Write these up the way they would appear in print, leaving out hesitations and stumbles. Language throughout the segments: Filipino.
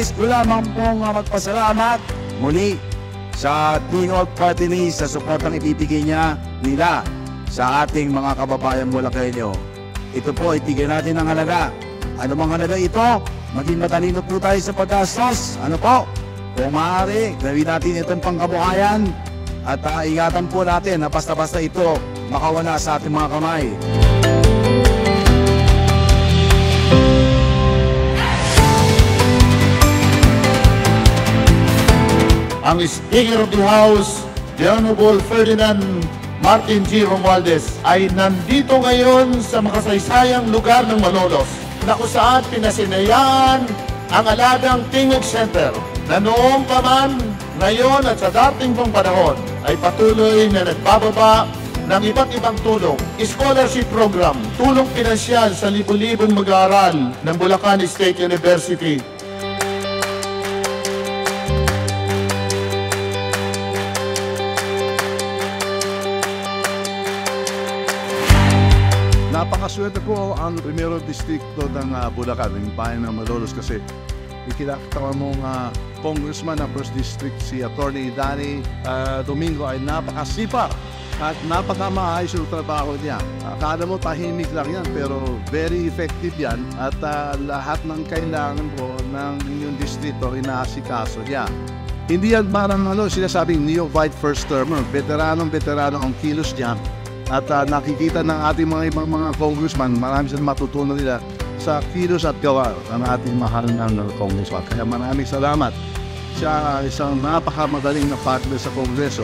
nais ko lamang pong magpasalamat muli sa Tingog Party List sa suportang ibibigay nila sa ating mga kababayan Bulakenyo. Ito po, itigyan natin ang halaga. Ano bang halaga ito? Maging matalino po tayo sa paggastos. Ano po? Kung maaari, gawin natin itong pangkabuhayan at ingatan po natin na basta-basta ito makawala sa ating mga kamay. Ang Speaker of the House, the Honorable Ferdinand Martin G. Romualdez, ay nandito ngayon sa makasaysayang lugar ng Malolos, na kung saan pinasinayaan ang alagang Tingog Center, na noong pa man, ngayon at sa dating pong panahon, ay patuloy na nagbababa ng iba't ibang tulong, scholarship program, tulong pinansyal sa libu-libong mag-aaral ng Bulacan State University. Napakaswerte po ang Primero Distrito ng Bulacan, yung bayan ng Malolos, kasi ikinakatawa mong congressman ng First District, si Attorney Danny Domingo, ay napakasipag at napakamaayos yung trabaho niya. Akala mo tahimik lang yan, pero very effective yan, at lahat ng kailangan po ng inyong distrito inaasikaso niya. Hindi yan parang sinasabing neophyte first termer, veteranong ang kilos niya. At nakikita ng ating mga ibang mga congressman, marami silang matutunan nila sa kilos at gawa ng ating mahal na congressman. Kaya maraming salamat. Siya isang napakamagaling na partner sa Kongreso.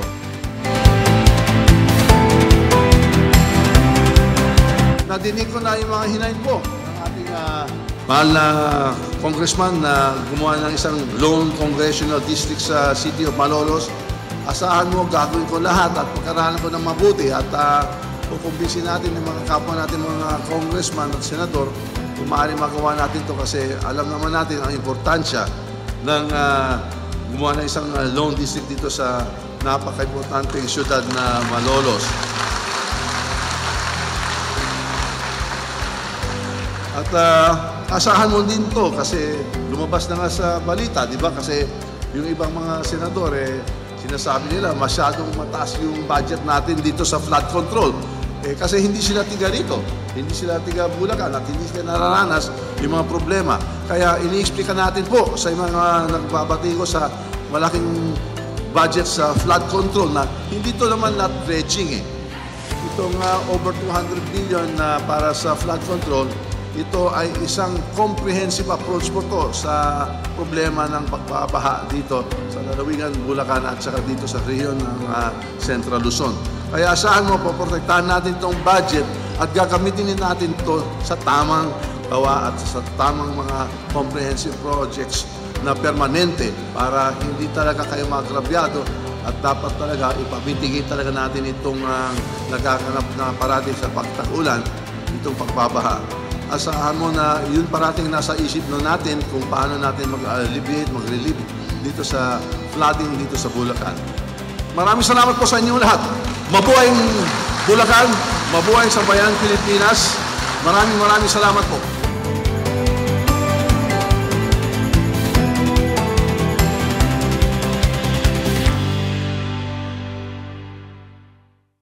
Nadinig ko na yung mga hinayin po ng ating mahal na congressman na gumawa ng isang lone congressional district sa City of Malolos. Asahan mo, gagawin ko lahat at pagkaralan ko ng mabuti at kukumbinsin natin ng mga kapwa natin, mga congressman at senador, kung maaari magawa natin ito kasi alam naman natin ang importansya ng gumawa ng isang lone district dito sa napaka-importante syudad na Malolos. At asahan mo din to kasi lumabas na nga sa balita, di ba? Kasi yung ibang mga senador, sinasabi nila masyadong mataas yung budget natin dito sa flood control. Kasi hindi sila tiga rito, hindi sila tiga Bulacan at hindi sila nararanas yung mga problema. Kaya ini-explica natin po sa mga nagbabati ko sa malaking budget sa flood control na hindi to naman not dredging. Itong over 200 billion na para sa flood control, ito ay isang comprehensive approach po to sa problema ng pagbabaha dito sa lalawigan Bulacan at saka dito sa rehiyon ng Central Luzon. Kaya asahan mo, poprotektahan natin itong budget at gagamitin natin ito sa tamang gawa at sa tamang mga comprehensive projects na permanente para hindi talaga kayo magrabyado at dapat talaga ipabitigay talaga natin itong nagaganap na parati sa pagtagulan, itong pagbabaha. Asahan mo na yun parating nasa isip natin kung paano natin mag-alleviate, mag-relieve dito sa flooding dito sa Bulacan. Maraming salamat po sa inyong lahat. Mabuhay Bulacan, mabuhay sa bayan Pilipinas. Maraming salamat po.